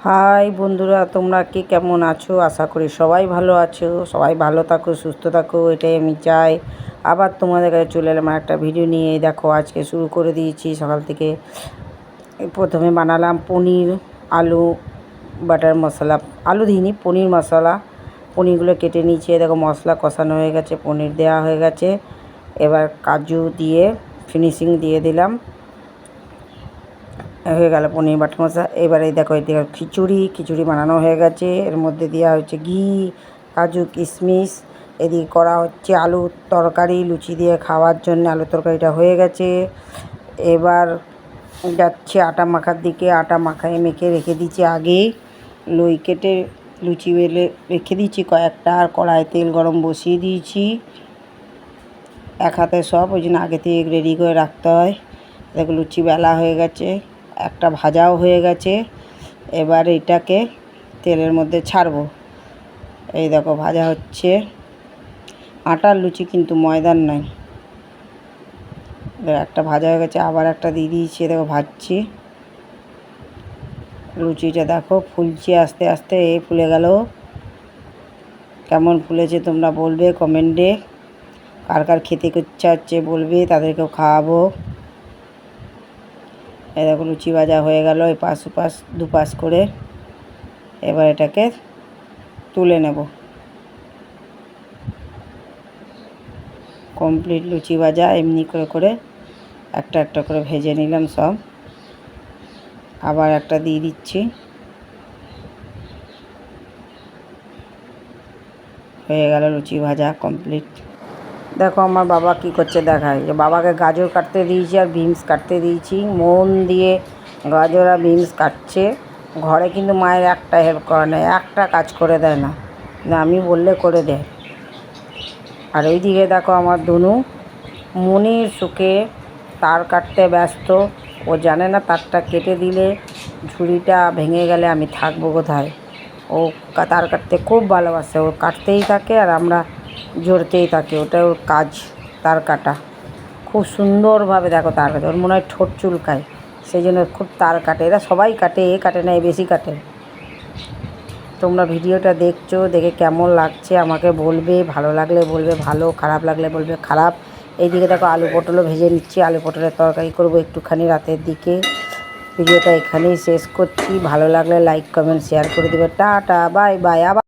High বন্ধুরা, তোমরা কে কেমন আছো? আশা করি সবাই ভালো আছো। সবাই ভালো থাকো, সুস্থ থাকো, এটাই আমি চাই। আবার তোমাদের কাছে চলে এলাম একটা ভিডিও নিয়ে। দেখো, আজকে শুরু করে দিয়েছি সকাল থেকে। প্রথমে বানালাম পনির, আলু বাটার মশলা। আলু দিইনি, পনির মশলা। পনিরগুলো কেটে নিয়েছি। দেখো, মশলা কষানো হয়ে গেছে, পনির দেওয়া হয়ে গেছে। এবার কাজু দিয়ে ফিনিশিং দিয়ে দিলাম। হয়ে গেল পনির বাটার মশলা। এবারে দেখো, এদিকে খিচুড়ি বানানো হয়ে গেছে। এর মধ্যে দেওয়া হচ্ছে ঘি, কাজু, কিশমিশ। এদিকে করা হচ্ছে আলুর তরকারি, লুচি দিয়ে খাওয়ার জন্য। আলুর তরকারিটা হয়ে গেছে। এবার যাচ্ছে আটা মাখার দিকে। আটা মাখায় মেখে রেখে দিচ্ছি আগেই। লই কেটে লুচি বেলে রেখে দিচ্ছি কয়েকটা। আর কড়াই তেল গরম বসিয়ে দিয়েছি। এক হাতে সব, ওই জন্য আগে থেকে রেডি করে রাখতে হয়। দেখো, লুচি বেলা হয়ে গেছে, একটা ভাজাও হয়ে গেছে। এবার এটাকে তেলের মধ্যে ছাড়বো। এই দেখো, ভাজা হচ্ছে। আটার লুচি কিন্তু ময়দার নয়। একটা ভাজা হয়ে গেছে, আবার একটা দিয়ে দিয়েছি। দেখো, ভাজছি। লুচিটা দেখো ফুলছে আস্তে আস্তে। এই ফুলে গেল। কেমন ফুলেছে তোমরা বলবে কমেন্টে। কার কার খেতে ইচ্ছা হচ্ছে বলবে, তাদেরকেও খাওয়াবো। এই দেখো, লুচি ভাজা হয়ে গেল এপাশ ওপাশ দুপাশ করে। এবার এটাকে তুলে নেব। কমপ্লিট লুচি ভাজা। এমনি করে করে একটা একটা করে ভেজে নিলাম সব। আবার একটা দিয়ে দিচ্ছি। হয়ে গেল লুচি ভাজা কমপ্লিট। দেখো আমার বাবা কি করছে দেখায়। যে বাবাকে গাজর কাটতে দিয়েছি আর বিনস কাটতে দিয়েছি। মন দিয়ে গাজর আর বিনস কাটছে। ঘরে কিন্তু মায়ের একটা হেল্প করে না, একটা কাজ করে দেয় না, না আমি বললে করে দেয়। আর ওইদিকে দেখো আমার দুনু মনির সুখে তার কাটতে ব্যস্ত। ও জানে না তারটা কেটে দিলে ঝুড়িটা ভেঙে গেলে আমি থাকবো কোথায়। ও তার কাটতে খুব ভালোবাসে। ও কাটতেই থাকে আর আমরা জড়তেই থাকি। ওটা ওর কাজ, তার কাটা। খুব সুন্দরভাবে দেখো তার কাটে। ওর মনে হয় ঠোঁট চুলকায়, সেই জন্য খুব তার কাটে। এরা সবাই কাটে, এ কাটে না, এ বেশি কাটে। তোমরা ভিডিওটা দেখছো, দেখে কেমন লাগছে আমাকে বলবে। ভালো লাগলে বলবে ভালো, খারাপ লাগলে বলবে খারাপ। এইদিকে দেখো আলু পটলও ভেজে নিচ্ছি। আলু পটলের তরকারি করবো একটুখানি রাতের দিকে। ভিডিওটা এখানেই শেষ করছি। ভালো লাগলে লাইক কমেন্ট শেয়ার করে দেবে। Tata, bye bye. আবার